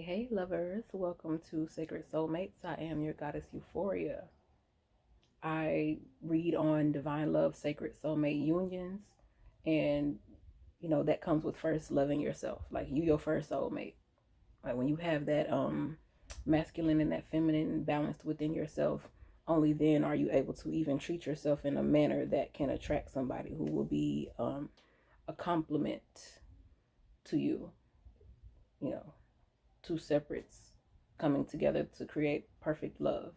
Hey, lovers. Welcome to Sacred Soulmates. I am your goddess Euphoria. I read on divine love, sacred soulmate unions, and that comes with first loving yourself. Like you your first soulmate. Like when you have that masculine and that feminine balanced within yourself, only then are you able to even treat yourself in a manner that can attract somebody who will be a complement to you, you know, two separates coming together to create perfect love.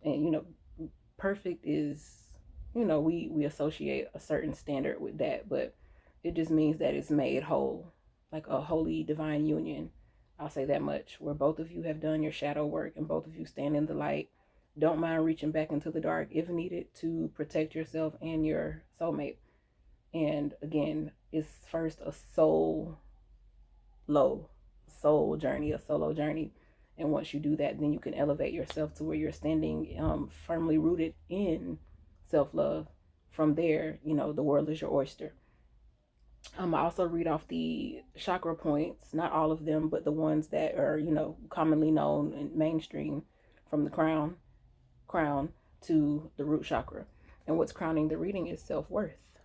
And perfect is, we associate a certain standard with that, but it just means that it's made whole, like a holy divine union. I'll say that much, where both of you have done your shadow work and both of you stand in the light. Don't mind reaching back into the dark if needed to protect yourself and your soulmate. And again, it's first a low soul journey, a solo journey. And once you do that, then you can elevate yourself to where you're standing firmly rooted in self love. From there, the world is your oyster. I also read off the chakra points, not all of them, but the ones that are, commonly known in mainstream, from the crown to the root chakra. And what's crowning the reading is self worth.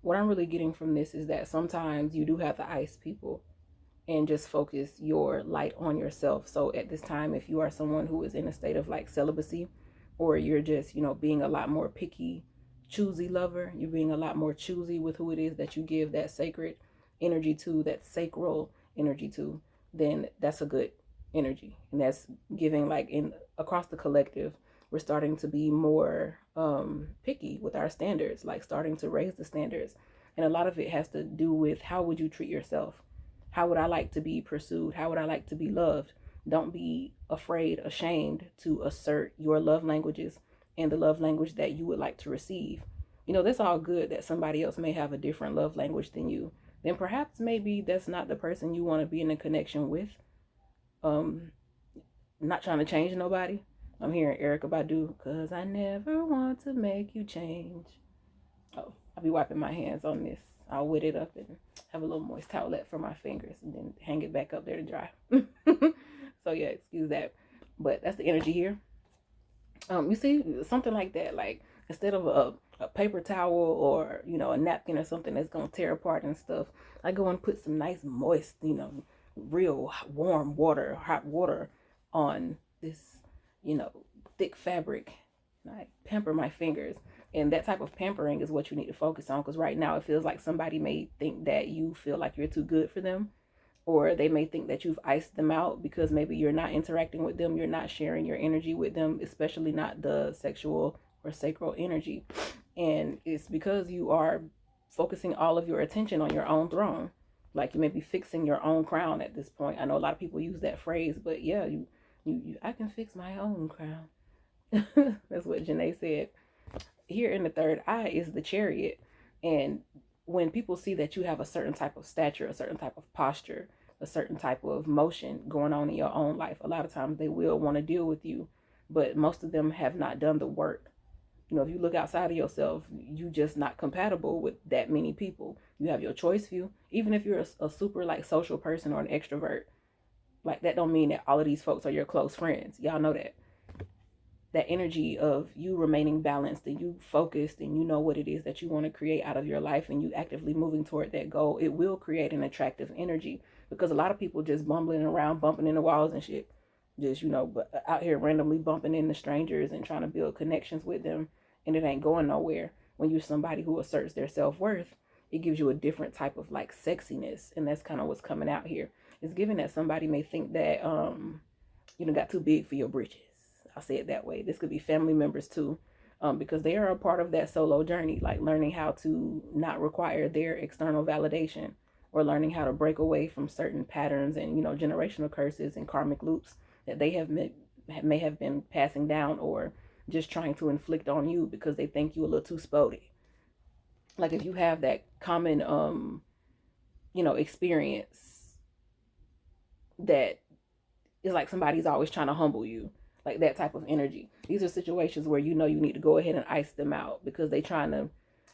What I'm really getting from this is that sometimes you do have to ice people and just focus your light on yourself. So at this time, if you are someone who is in a state of like celibacy, or you're just, being a lot more picky, choosy lover, you're being a lot more choosy with who it is that you give that sacred energy to, that sacral energy to, then that's a good energy. And that's giving, like, in across the collective, we're starting to be more picky with our standards, like starting to raise the standards. And a lot of it has to do with how would you treat yourself. How would I like to be pursued? How would I like to be loved? Don't be afraid, ashamed to assert your love languages and the love language that you would like to receive. That's all good that somebody else may have a different love language than you. Then perhaps maybe that's not the person you want to be in a connection with. Um, not trying to change nobody. I'm hearing Erica Badu, cause I never want to make you change. Oh, I'll be wiping my hands on this. I'll wet it up and have a little moist towelette for my fingers and then hang it back up there to dry. So yeah, excuse that. But that's the energy here. You see, something like that, like instead of a paper towel or, a napkin or something that's gonna tear apart and stuff, I go and put some nice moist, real warm water, hot water on this, you know, thick fabric. I pamper my fingers. And that type of pampering is what you need to focus on, because right now it feels like somebody may think that you feel like you're too good for them, or they may think that you've iced them out because maybe you're not interacting with them, you're not sharing your energy with them, especially not the sexual or sacral energy. And it's because you are focusing all of your attention on your own throne. Like you may be fixing your own crown at this point. I know a lot of people use that phrase, but yeah, you I can fix my own crown. That's what Janae said. Here in the third eye is the chariot. And when people see that you have a certain type of stature, a certain type of posture, a certain type of motion going on in your own life, a lot of times they will want to deal with you, but most of them have not done the work. If you look outside of yourself, you just not compatible with that many people. You have your choice few. Even if you're a super like social person or an extrovert, like that don't mean that all of these folks are your close friends. Y'all know that. That energy of you remaining balanced and you focused and you know what it is that you want to create out of your life and you actively moving toward that goal, it will create an attractive energy, because a lot of people just bumbling around, bumping into walls and shit, just but out here randomly bumping into strangers and trying to build connections with them, and it ain't going nowhere. When you're somebody who asserts their self-worth, it gives you a different type of like sexiness, and that's kind of what's coming out here. It's given that somebody may think that got too big for your britches. I'll say it that way. This could be family members too, because they are a part of that solo journey, like learning how to not require their external validation, or learning how to break away from certain patterns and generational curses and karmic loops that they may have been passing down, or just trying to inflict on you because they think you a little too spotty. Like if you have that common experience that is like somebody's always trying to humble you, like that type of energy. These are situations where you need to go ahead and ice them out, because they trying to,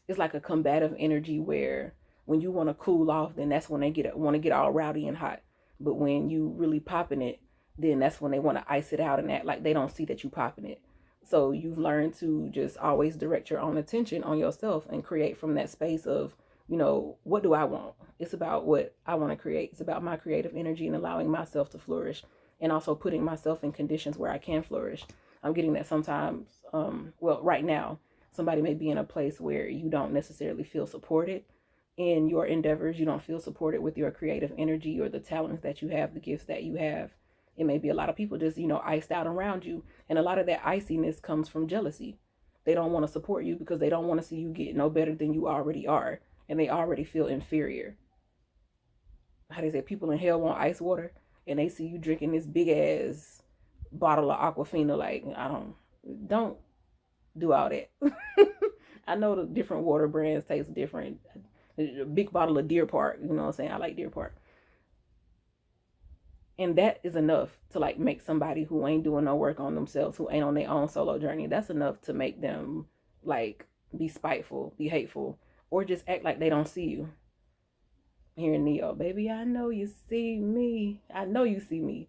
it's like a combative energy where when you want to cool off, then that's when they want to get all rowdy and hot. But when you really popping it, then that's when they want to ice it out and act like they don't see that you popping it. So you've learned to just always direct your own attention on yourself and create from that space of, what do I want? It's about what I want to create. It's about my creative energy and allowing myself to flourish, and also putting myself in conditions where I can flourish. I'm getting that sometimes, well, right now, somebody may be in a place where you don't necessarily feel supported in your endeavors. You don't feel supported with your creative energy or the talents that you have, the gifts that you have. It may be a lot of people just, iced out around you. And a lot of that iciness comes from jealousy. They don't want to support you because they don't want to see you get no better than you already are. And they already feel inferior. How they say, people in hell want ice water, and they see you drinking this big ass bottle of Aquafina. Like, don't do all that. I know the different water brands taste different. A big bottle of Deer Park, you know what I'm saying? I like Deer Park. And that is enough to like make somebody who ain't doing no work on themselves, who ain't on their own solo journey, that's enough to make them like be spiteful, be hateful, or just act like they don't see you. Hearing Neo, baby, I know you see me. I know you see me.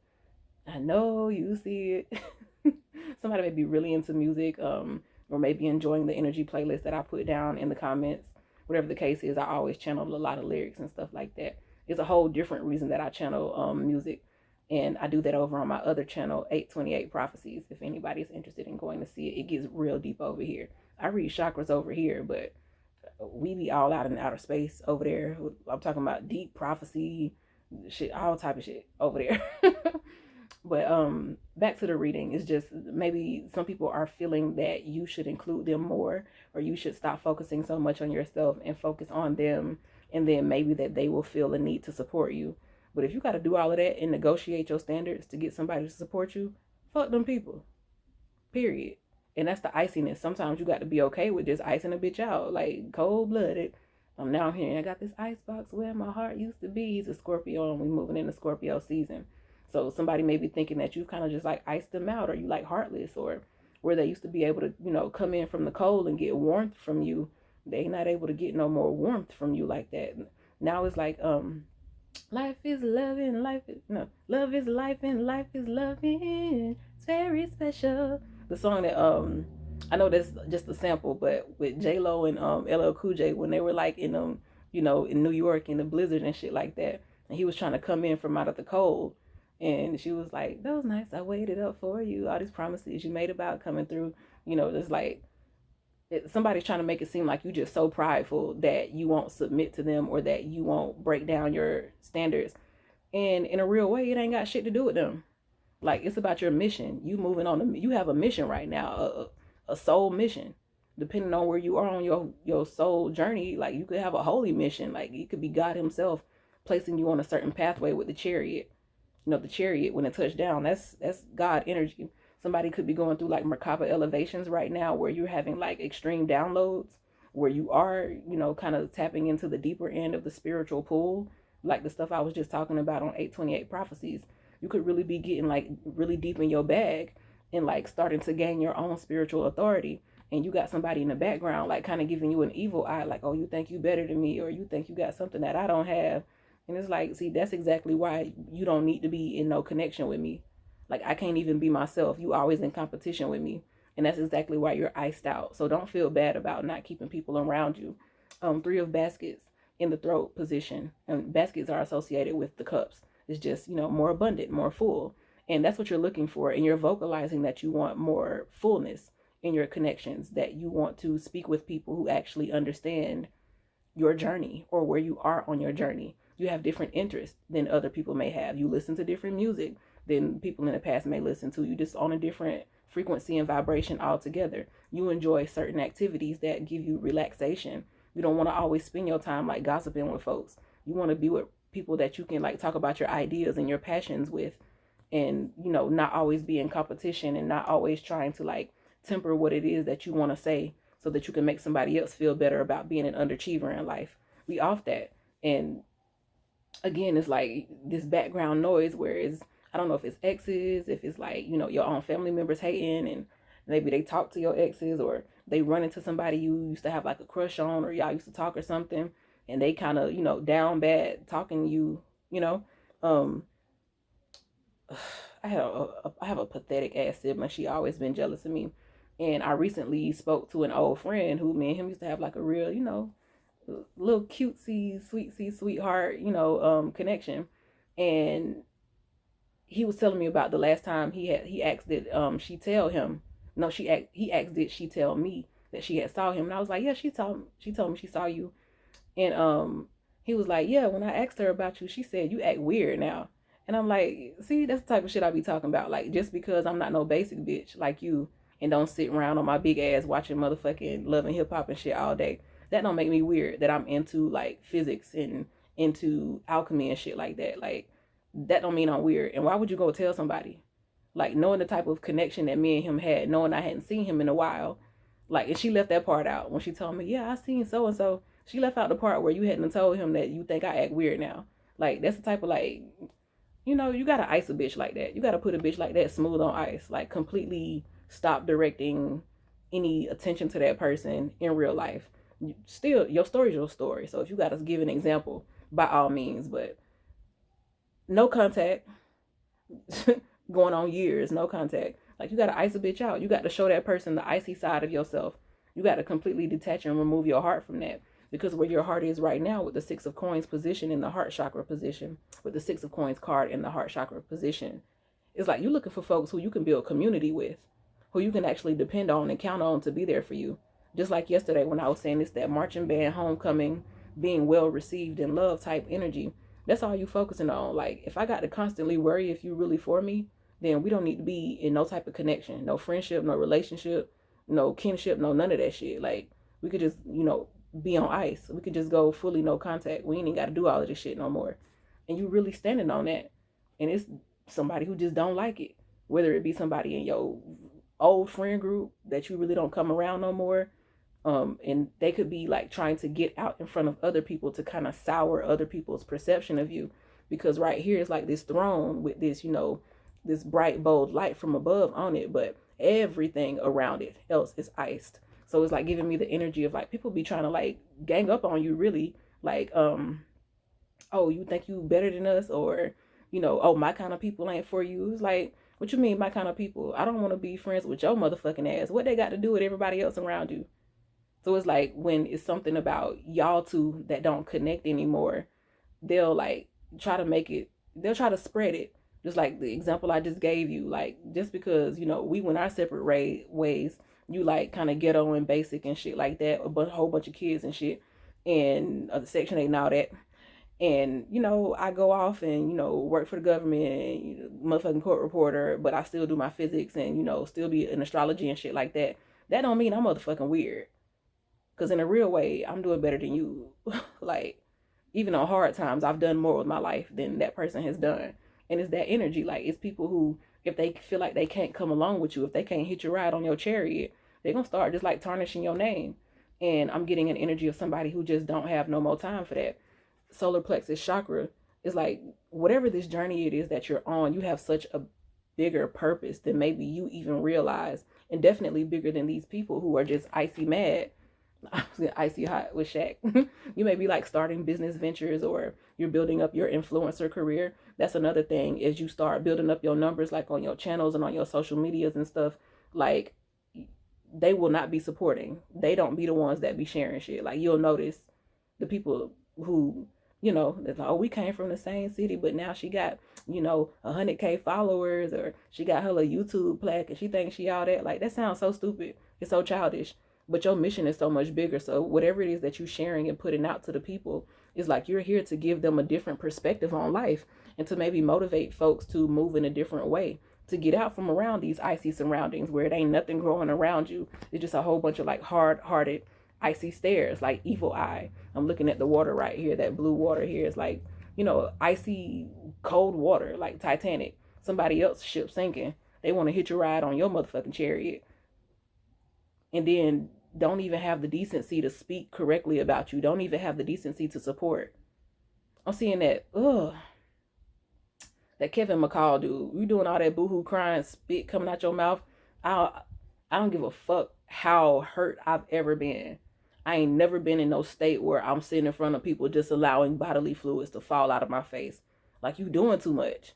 I know you see it. Somebody may be really into music, or maybe enjoying the energy playlist that I put down in the comments. Whatever the case is, I always channel a lot of lyrics and stuff like that. It's a whole different reason that I channel music. And I do that over on my other channel, 828 Prophecies. If anybody's interested in going to see it, it gets real deep over here. I read chakras over here, but we be all out in outer space over there. I'm talking about deep prophecy, shit, all type of shit over there. But back to the reading. It's just maybe some people are feeling that you should include them more, or you should stop focusing so much on yourself and focus on them, and then maybe that they will feel the need to support you. But if you got to do all of that and negotiate your standards to get somebody to support you, fuck them people. Period. And that's the iciness. Sometimes you got to be okay with just icing a bitch out, like cold blooded. Now I'm here. I got this ice box where my heart used to be. He's a Scorpio, and we're moving into Scorpio season. So somebody may be thinking that you've kind of just like iced them out, or you like heartless, or where they used to be able to, come in from the cold and get warmth from you. They not able to get no more warmth from you like that. Now it's like, life is loving, love is life and life is loving. It's very special. The song that I know that's just a sample, but with J.Lo and LL Cool J, when they were like in in New York in the blizzard and shit like that, and he was trying to come in from out of the cold, and she was like, "Those nights I waited up for you, all these promises you made about coming through," just like somebody's trying to make it seem like you just so prideful that you won't submit to them, or that you won't break down your standards. And in a real way, it ain't got shit to do with them. Like, it's about your mission. You moving on. You have a mission right now, a soul mission. Depending on where you are on your soul journey, like you could have a holy mission. Like it could be God Himself placing you on a certain pathway with the chariot. The chariot, when it touched down, that's God energy. Somebody could be going through like Merkaba elevations right now, where you're having like extreme downloads, where you are, kind of tapping into the deeper end of the spiritual pool, like the stuff I was just talking about on 828 Prophecies. You could really be getting like really deep in your bag and like starting to gain your own spiritual authority. And you got somebody in the background, like kind of giving you an evil eye, like, oh, you think you better than me, or you think you got something that I don't have. And it's like, see, that's exactly why you don't need to be in no connection with me. Like, I can't even be myself. You always in competition with me. And that's exactly why you're iced out. So don't feel bad about not keeping people around you. Three of baskets in the throat position. And baskets are associated with the cups. It's just, more abundant, more full. And that's what you're looking for. And you're vocalizing that you want more fullness in your connections, that you want to speak with people who actually understand your journey or where you are on your journey. You have different interests than other people may have. You listen to different music than people in the past may listen to. You just on a different frequency and vibration altogether. You enjoy certain activities that give you relaxation. You don't want to always spend your time like gossiping with folks. You want to be with people that you can like talk about your ideas and your passions with, and not always be in competition, and not always trying to like temper what it is that you want to say so that you can make somebody else feel better about being an underachiever in life. We off that. And again, it's like this background noise where it's, I don't know if it's exes, if it's like, your own family members hating, and maybe they talk to your exes, or they run into somebody you used to have like a crush on, or y'all used to talk or something, and they kind of, down bad talking to you, I have a pathetic ass sibling. She always been jealous of me, and I recently spoke to an old friend who me and him used to have like a real, little cutesy, sweetheart, connection, and he was telling me about the last time he asked did she tell him, no, he asked did she tell me that she had saw him, and I was like, yeah, she told me she saw you. And he was like, yeah, when I asked her about you, she said you act weird now. And I'm like, see, that's the type of shit I be talking about. Like, just because I'm not no basic bitch like you and don't sit around on my big ass watching motherfucking Love and Hip Hop and shit all day, that don't make me weird that I'm into like physics and into alchemy and shit like that. Like, that don't mean I'm weird. And why would you go tell somebody? Like, knowing the type of connection that me and him had, knowing I hadn't seen him in a while. Like, and she left that part out when she told me, yeah, I seen so and so. She left out the part where you hadn't told him that you think I act weird now. Like, that's the type of, like, you gotta ice a bitch like that. You gotta put a bitch like that smooth on ice. Like, completely stop directing any attention to that person in real life. Still, your story's your story. So if you gotta give an example, by all means. But no contact. Going on years, no contact. Like, you gotta ice a bitch out. You got to show that person the icy side of yourself. You got to completely detach and remove your heart from that. Because where your heart is right now, with the Six of Coins position in the heart chakra position, with the Six of Coins card in the heart chakra position, it's like you're looking for folks who you can build community with, who you can actually depend on and count on to be there for you. Just like yesterday when I was saying it's that marching band, homecoming, being well received and love type energy. That's all you focusing on. Like, if I got to constantly worry if you really for me, then we don't need to be in no type of connection, no friendship, no relationship, no kinship, no none of that shit. Like, we could just, be on ice. We could just go fully no contact. We ain't even got to do all of this shit no more. And you really standing on that. And it's somebody who just don't like it. Whether it be somebody in your old friend group that you really don't come around no more. And they could be like trying to get out in front of other people to kind of sour other people's perception of you. Because right here is like this throne with this, this bright, bold light from above on it. But everything around it else is iced. So it's like giving me the energy of like people be trying to like gang up on you really. Like, oh, you think you better than us? Or, oh, my kind of people ain't for you. It's like, what you mean my kind of people? I don't want to be friends with your motherfucking ass. What they got to do with everybody else around you? So it's like when it's something about y'all two that don't connect anymore, they'll like try to make it, they'll try to spread it. Just like the example I just gave you, like just because, we went our separate ways, you like kind of ghetto and basic and shit like that, a whole bunch of kids and shit, and the Section 8 and all that. And, I go off and, work for the government, and, motherfucking court reporter, but I still do my physics and, still be in astrology and shit like that. That don't mean I'm motherfucking weird. Because in a real way, I'm doing better than you. Like, even on hard times, I've done more with my life than that person has done. And it's that energy. Like, it's people who, if they feel like they can't come along with you, if they can't hit your ride on your chariot, they're going to start just like tarnishing your name. And I'm getting an energy of somebody who just don't have no more time for that. Solar plexus chakra is like, whatever this journey it is that you're on, you have such a bigger purpose than maybe you even realize. And definitely bigger than these people who are just icy mad. I was icy hot with Shaq. You may be like starting business ventures, or you're building up your influencer career. That's another thing, is you start building up your numbers like on your channels and on your social medias and stuff. Like, they will not be supporting. They don't be the ones that be sharing shit. Like, you'll notice the people who, they're like, oh, we came from the same city, but now she got, 100K followers, or she got her little YouTube plaque and she thinks she all that. Like, that sounds so stupid. It's so childish. But your mission is so much bigger. So whatever it is that you're sharing and putting out to the people, is like you're here to give them a different perspective on life, and to maybe motivate folks to move in a different way, to get out from around these icy surroundings where it ain't nothing growing around you. It's just a whole bunch of like hard-hearted, icy stares, like evil eye. I'm looking at the water right here. That blue water here is like, icy, cold water, like Titanic. Somebody else's ship sinking. They want to hit your ride on your motherfucking chariot. And then don't even have the decency to speak correctly about you. Don't even have the decency to support. I'm seeing that, that Kevin McCall dude. You doing all that boohoo crying, spit coming out your mouth. I don't give a fuck how hurt I've ever been. I ain't never been in no state where I'm sitting in front of people just allowing bodily fluids to fall out of my face. Like, you doing too much.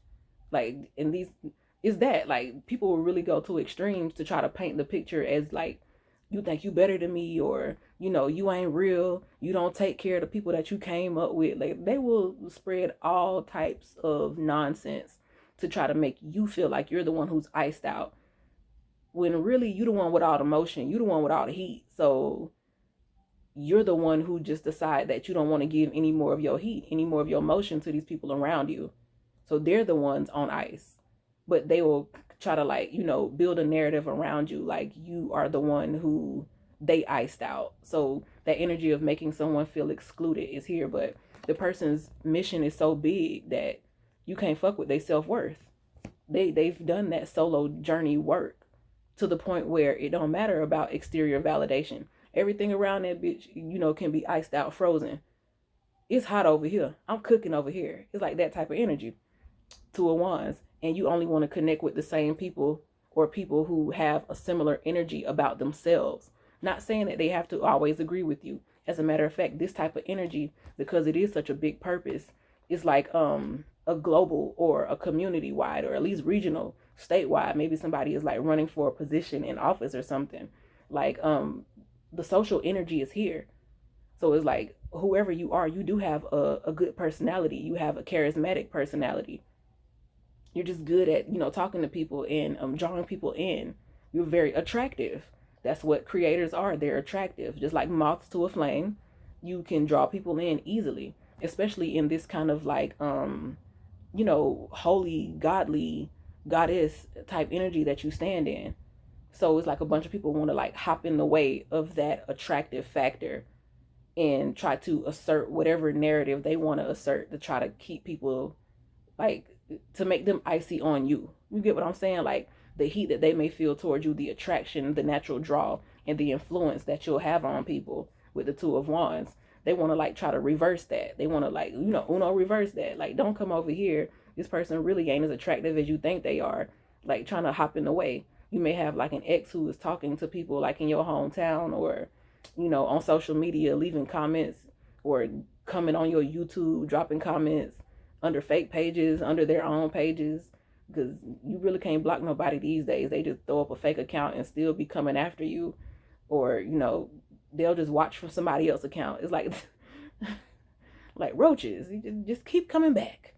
Like, in these, Is that like people will really go to extremes to try to paint the picture as like, you think you better than me, or you ain't real, you don't take care of the people that you came up with. Like they will spread all types of nonsense to try to make you feel like you're the one who's iced out, when really you the one with all the motion, you the one with all the heat. So you're the one who just decide that you don't want to give any more of your heat, any more of your motion to these people around you. So they're the ones on ice, but they will try to like, build a narrative around you like you are the one who they iced out. So that energy of making someone feel excluded is here, but the person's mission is so big that you can't fuck with their self-worth. They've done that solo journey work to the point where it don't matter about exterior validation. Everything around that bitch, can be iced out, frozen. It's hot over here. I'm cooking over here. It's like that type of energy. Two of Wands, and you only want to connect with the same people or people who have a similar energy about themselves. Not saying that they have to always agree with you. As a matter of fact, this type of energy, because it is such a big purpose, is like a global or a community wide, or at least regional, statewide. Maybe somebody is like running for a position in office or something. Like the social energy is here. So it's like whoever you are, you do have a good personality. You have a charismatic personality. You're just good at, talking to people and drawing people in. You're very attractive. That's what creators are. They're attractive. Just like moths to a flame, you can draw people in easily, especially in this kind of like, holy, godly, goddess type energy that you stand in. So it's like a bunch of people want to like hop in the way of that attractive factor and try to assert whatever narrative they want to assert to try to keep people like, to make them icy on you. You get what I'm saying? Like the heat that they may feel towards you, the attraction, the natural draw, and the influence that you'll have on people with the Two of Wands. They want to like try to reverse that. They want to like, Uno reverse that. Like, don't come over here. This person really ain't as attractive as you think they are. Like trying to hop in the way. You may have like an ex who is talking to people like in your hometown, or, on social media, leaving comments, or coming on your YouTube, dropping comments under fake pages, under their own pages, because you really can't block nobody these days. They just throw up a fake account and still be coming after you, or they'll just watch from somebody else's account. It's like like roaches. You just keep coming back,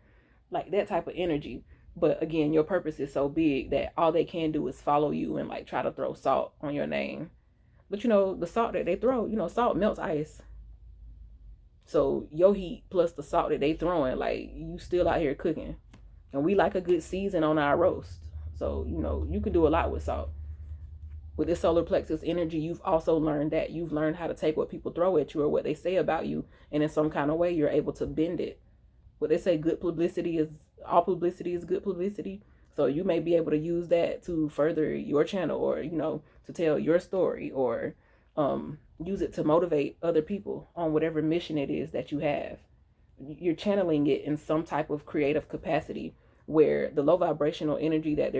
like that type of energy. But again, your purpose is so big that all they can do is follow you and like try to throw salt on your name. But the salt that they throw, salt melts ice. So your heat plus the salt that they throwing, like you still out here cooking. And we like a good season on our roast. So, you can do a lot with salt. With this solar plexus energy, you've also learned that. You've learned how to take what people throw at you or what they say about you, and in some kind of way you're able to bend it. What they say, good publicity is, all publicity is good publicity. So you may be able to use that to further your channel, or, to tell your story, or use it to motivate other people on whatever mission it is that you have. You're channeling it in some type of creative capacity where the low vibrational energy that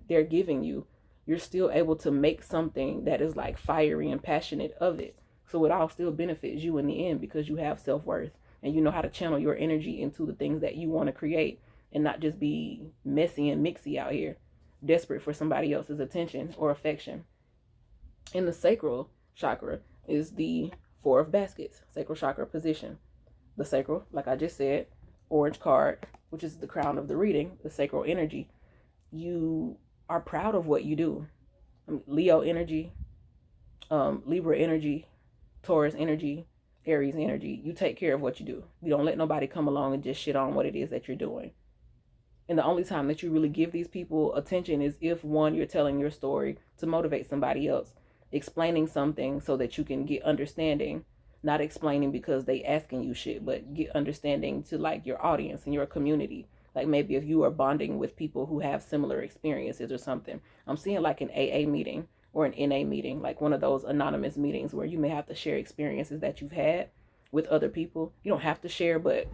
they're giving you, you're still able to make something that is like fiery and passionate of it. So it all still benefits you in the end, because you have self-worth and you know how to channel your energy into the things that you want to create, and not just be messy and mixy out here, desperate for somebody else's attention or affection. In the sacral chakra is the Four of Baskets, sacral chakra position. The sacral, like I just said, orange card, which is the crown of the reading, the sacral energy. You are proud of what you do. Leo energy, Libra energy, Taurus energy, Aries energy. You take care of what you do. You don't let nobody come along and just shit on what it is that you're doing. And the only time that you really give these people attention is if, one, you're telling your story to motivate somebody else, explaining something so that you can get understanding, not explaining because they asking you shit, but get understanding to like your audience and your community. Like maybe if you are bonding with people who have similar experiences or something. I'm seeing like an AA meeting or an NA meeting, like one of those anonymous meetings where you may have to share experiences that you've had with other people. You don't have to share, but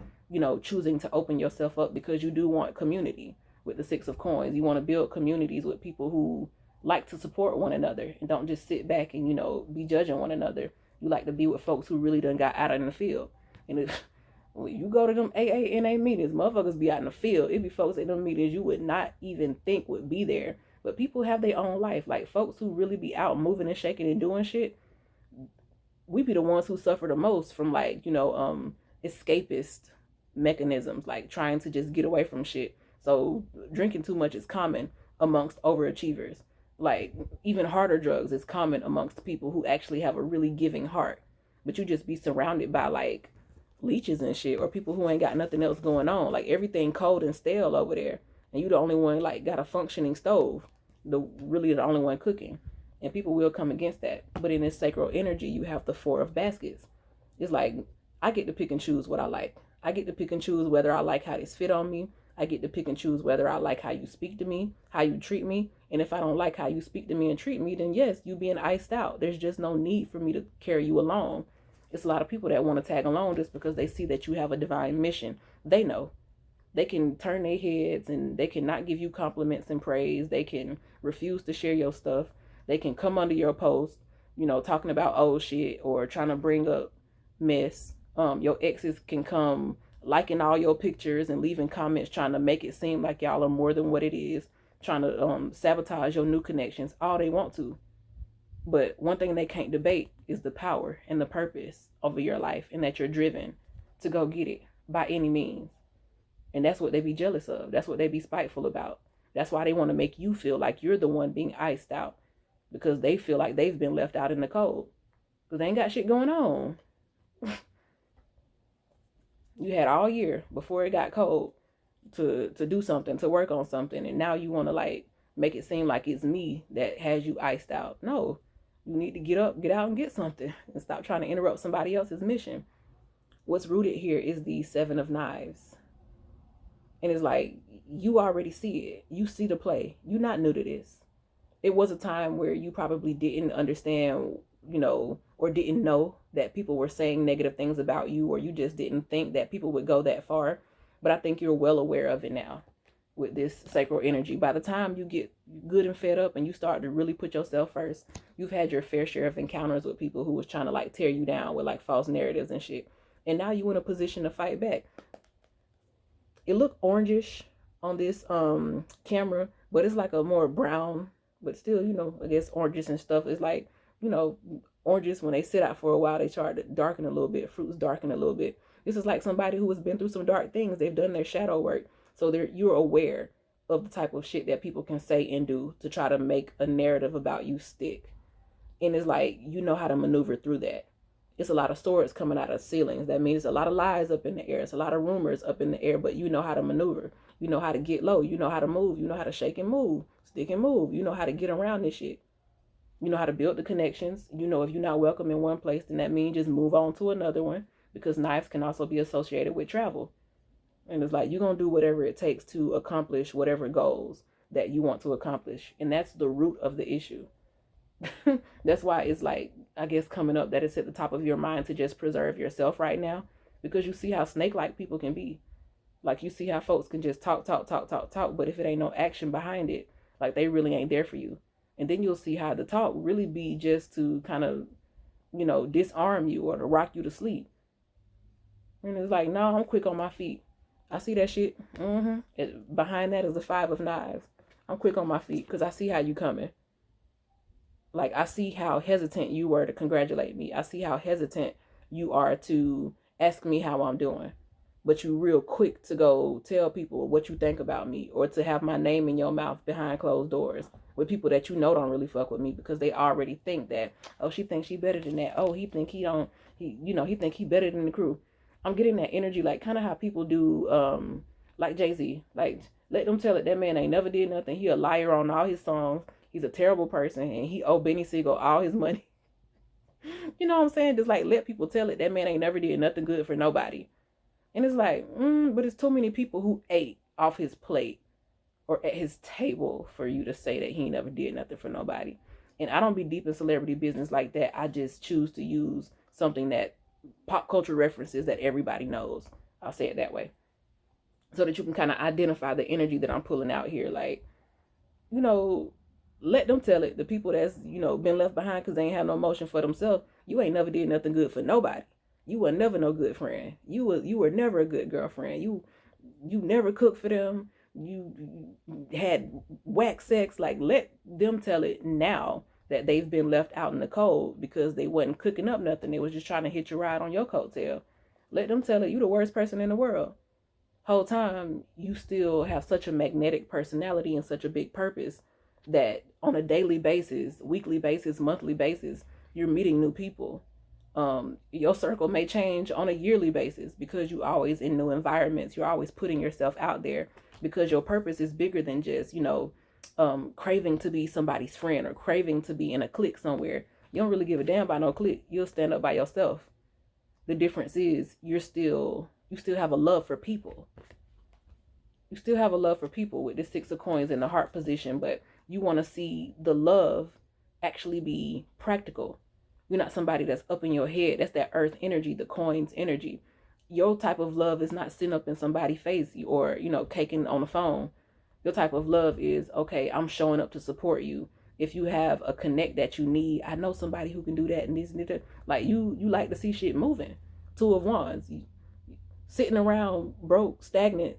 choosing to open yourself up because you do want community. With the Six of Coins, you want to build communities with people who like to support one another and don't just sit back and be judging one another. You like to be with folks who really done got out in the field. And When you go to them AANA meetings, motherfuckers be out in the field. It be folks at them meetings you would not even think would be there. But people have their own life. Like folks who really be out moving and shaking and doing shit, we be the ones who suffer the most from like, escapist mechanisms, like trying to just get away from shit. So drinking too much is common amongst overachievers. Like even harder drugs is common amongst people who actually have a really giving heart. But you just be surrounded by like leeches and shit, or people who ain't got nothing else going on. Like everything cold and stale over there. And you the only one like got a functioning stove. Really the only one cooking. And people will come against that. But in this sacral energy, you have the Four of Baskets. It's like I get to pick and choose what I like. I get to pick and choose whether I like how this fit on me. I get to pick and choose whether I like how you speak to me, how you treat me. And if I don't like how you speak to me and treat me, then yes, you being iced out. There's just no need for me to carry you along. It's a lot of people that want to tag along just because they see that you have a divine mission. They know. They can turn their heads and they cannot give you compliments and praise. They can refuse to share your stuff. They can come under your post, talking about old shit or trying to bring up mess. Your exes can come liking all your pictures and leaving comments trying to make it seem like y'all are more than what it is, trying to sabotage your new connections, all they want to. But one thing they can't debate is the power and the purpose of your life, and that you're driven to go get it by any means. And that's what they be jealous of. That's what they be spiteful about. That's why they want to make you feel like you're the one being iced out, because they feel like they've been left out in the cold because they ain't got shit going on. You had all year before it got cold to do something, to work on something, and now you want to like make it seem like it's me that has you iced out. No, you need to get up, get out and get something and stop trying to interrupt somebody else's mission. What's rooted here is the Seven of Knives. And it's like, you already see it. You see the play. You're not new to this. It was a time where you probably didn't understand, or didn't know that people were saying negative things about you, or you just didn't think that people would go that far. But I think you're well aware of it now with this sacral energy. By the time you get good and fed up and you start to really put yourself first, you've had your fair share of encounters with people who was trying to like tear you down with like false narratives and shit. And now you're in a position to fight back. It looked orangish on this camera, but it's like a more brown, but still, I guess oranges and stuff is like, oranges when they sit out for a while, they start to darken a little bit. Fruits darken a little bit. This is like somebody who has been through some dark things. They've done their shadow work. So you're aware of the type of shit that people can say and do to try to make a narrative about you stick. And it's like, you know how to maneuver through that. It's a lot of swords coming out of ceilings. That means a lot of lies up in the air. It's a lot of rumors up in the air, but you know how to maneuver. You know how to get low. You know how to move. You know how to shake and move, stick and move. You know how to get around this shit. You know how to build the connections. If you're not welcome in one place, then that means just move on to another one, because knives can also be associated with travel. And it's like, you're going to do whatever it takes to accomplish whatever goals that you want to accomplish. And that's the root of the issue. That's why it's like, I guess, coming up that it's at the top of your mind to just preserve yourself right now, because you see how snake-like people can be. Like, you see how folks can just talk, but if it ain't no action behind it, like, they really ain't there for you. And then you'll see how the talk really be just to kind of, disarm you or to rock you to sleep. And it's like, no, I'm quick on my feet. I see that shit. Behind that is the Five of Knives. I'm quick on my feet because I see how you coming. Like, I see how hesitant you were to congratulate me. I see how hesitant you are to ask me how I'm doing. But you real quick to go tell people what you think about me, or to have my name in your mouth behind closed doors with people that don't really fuck with me, because they already think that, oh, she thinks she better than that. Oh, he think he think he better than the crew. I'm getting that energy, like kind of how people do, like Jay-Z. Like, let them tell it, that man ain't never did nothing. He a liar on all his songs. He's a terrible person, and he owe Benny Siegel all his money. You know what I'm saying? Just like, let people tell it, that man ain't never did nothing good for nobody. And it's like, but it's too many people who ate off his plate or at his table for you to say that he never did nothing for nobody. And I don't be deep in celebrity business like that. I just choose to use something that pop culture references that everybody knows. I'll say it that way. So that you can kind of identify the energy that I'm pulling out here. Like, let them tell it. The people that's, been left behind because they ain't have no emotion for themselves. You ain't never did nothing good for nobody. You were never no good friend. You were never a good girlfriend. You never cooked for them. You had whack sex. Like, let them tell it now that they've been left out in the cold because they wasn't cooking up nothing. They was just trying to hitch a ride on your coattail. Let them tell it you the worst person in the world. Whole time you still have such a magnetic personality and such a big purpose that on a daily basis, weekly basis, monthly basis, you're meeting new people. Your circle may change on a yearly basis because you're always in new environments. You're always putting yourself out there because your purpose is bigger than just, craving to be somebody's friend or craving to be in a clique somewhere. You don't really give a damn about no clique. You'll stand up by yourself. The difference is you still have a love for people. You still have a love for people with the six of coins in the heart position, but you want to see the love actually be practical. You're not somebody that's up in your head. That's that earth energy, the coins energy. Your type of love is not sitting up in somebody's face or, caking on the phone. Your type of love is, okay, I'm showing up to support you. If you have a connect that you need, I know somebody who can do that and this and that. Like, you like to see shit moving. Two of Wands. Sitting around broke, stagnant,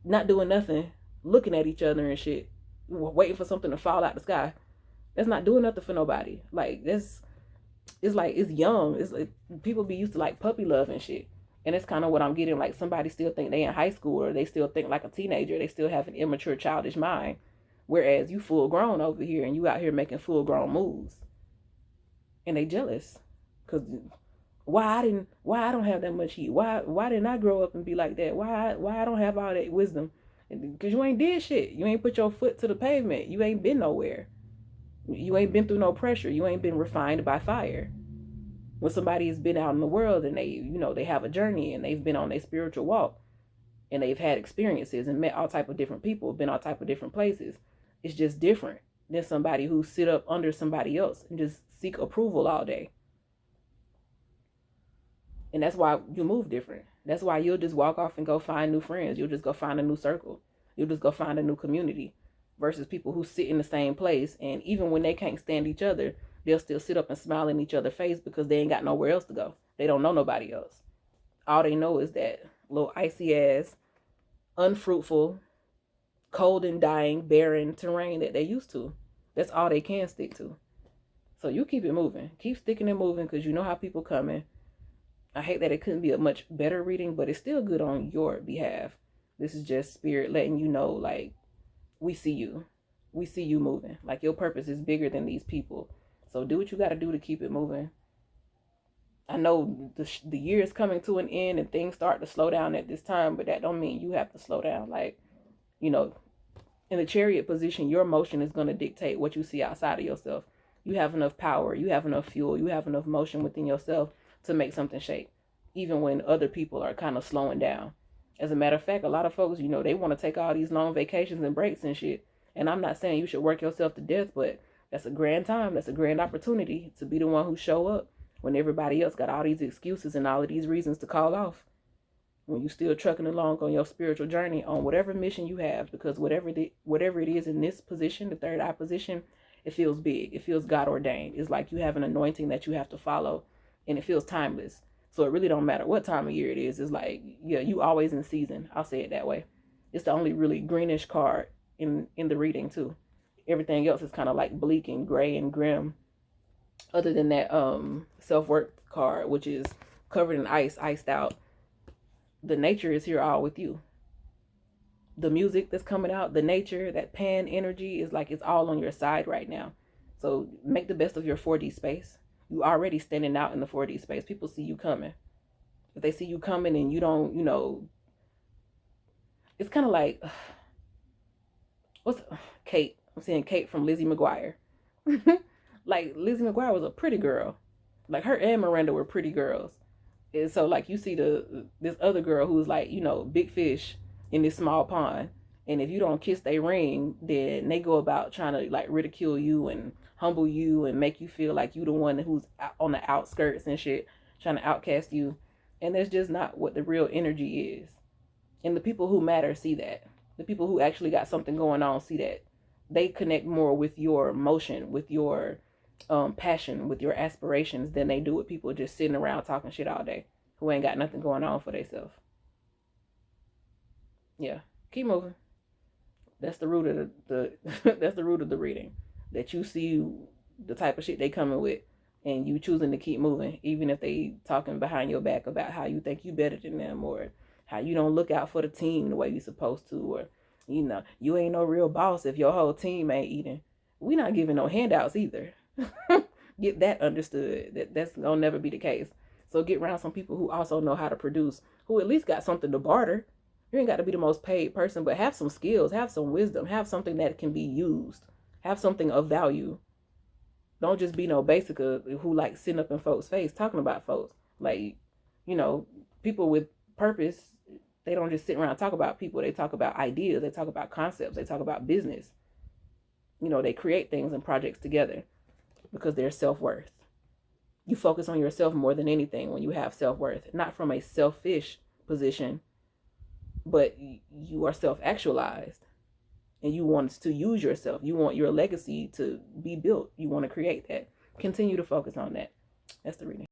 not doing nothing, looking at each other and shit, waiting for something to fall out the sky. That's not doing nothing for nobody. Like, it's young. It's like people be used to like puppy love and shit. And it's kind of what I'm getting. Like, somebody still think they in high school or they still think like a teenager. They still have an immature, childish mind. Whereas you full grown over here and you out here making full grown moves. And they jealous. Because why I don't have that much heat? Why didn't I grow up and be like that? Why I don't have all that wisdom? Because you ain't did shit. You ain't put your foot to the pavement. You ain't been nowhere. You ain't been through no pressure. You ain't been refined by fire. When somebody has been out in the world and they have a journey and they've been on a spiritual walk and they've had experiences and met all type of different people, been all type of different places, it's just different than somebody who sit up under somebody else and just seek approval all day. And that's why you move different. That's why you'll just walk off and go find new friends. You'll just go find a new circle. You'll just go find a new community versus people who sit in the same place. And even when they can't stand each other, they'll still sit up and smile in each other's face because they ain't got nowhere else to go. They don't know nobody else. All they know is that little icy ass, unfruitful, cold and dying, barren terrain that they used to. That's all they can stick to. So you keep it moving. Keep sticking and moving because you know how people coming. I hate that it couldn't be a much better reading, but it's still good on your behalf. This is just spirit letting you know, like, we see you. We see you moving. Like, your purpose is bigger than these people. So do what you got to do to keep it moving. I know the year is coming to an end and things start to slow down at this time, but that don't mean you have to slow down. Like, in the chariot position, your motion is going to dictate what you see outside of yourself. You have enough power. You have enough fuel. You have enough motion within yourself to make something shake, even when other people are kind of slowing down. As a matter of fact, a lot of folks, they want to take all these long vacations and breaks and shit. And I'm not saying you should work yourself to death, but that's a grand time. That's a grand opportunity to be the one who show up when everybody else got all these excuses and all of these reasons to call off. When you still trucking along on your spiritual journey on whatever mission you have, because whatever it is in this position, the third eye position, it feels big. It feels God ordained. It's like you have an anointing that you have to follow. And it feels timeless. So it really don't matter what time of year it is. It's like, yeah, you always in season. I'll say it that way. It's the only really greenish card in the reading too. Everything else is kind of like bleak and gray and grim. Other than that self-worth card, which is covered in ice, iced out. The nature is here all with you. The music that's coming out, the nature, that pan energy is like it's all on your side right now. So make the best of your 4D space. You already standing out in the 4D space. People see you coming. If they see you coming and you don't, it's kind of like, what's Kate? I'm saying Kate from Lizzie McGuire. Like, Lizzie McGuire was a pretty girl. Like, her and Miranda were pretty girls. And so, like, you see this other girl who's like, big fish in this small pond. And if you don't kiss their ring, then they go about trying to, like, ridicule you and humble you and make you feel like you the one who's on the outskirts and shit, trying to outcast you. And that's just not what the real energy is. And the people who matter see that. The people who actually got something going on see that. They connect more with your motion, with your passion, with your aspirations than they do with people just sitting around talking shit all day who ain't got nothing going on for themselves. Yeah, keep moving. That's the root of that's the root of the reading. That you see the type of shit they coming with, and you choosing to keep moving, even if they talking behind your back about how you think you better than them, or how you don't look out for the team the way you supposed to, or you ain't no real boss if your whole team ain't eating. We not giving no handouts either. Get that understood. That's gonna never be the case. So get around some people who also know how to produce, who at least got something to barter. You ain't got to be the most paid person, but have some skills, have some wisdom, have something that can be used, have something of value. Don't just be no basic who like sitting up in folks' face talking about folks. Like, people with purpose, they don't just sit around and talk about people. They talk about ideas. They talk about concepts. They talk about business. They create things and projects together because they're self-worth. You focus on yourself more than anything when you have self-worth, not from a selfish position, but you are self-actualized and you want to use yourself. You want your legacy to be built. You want to create that. Continue to focus on that. That's the reading.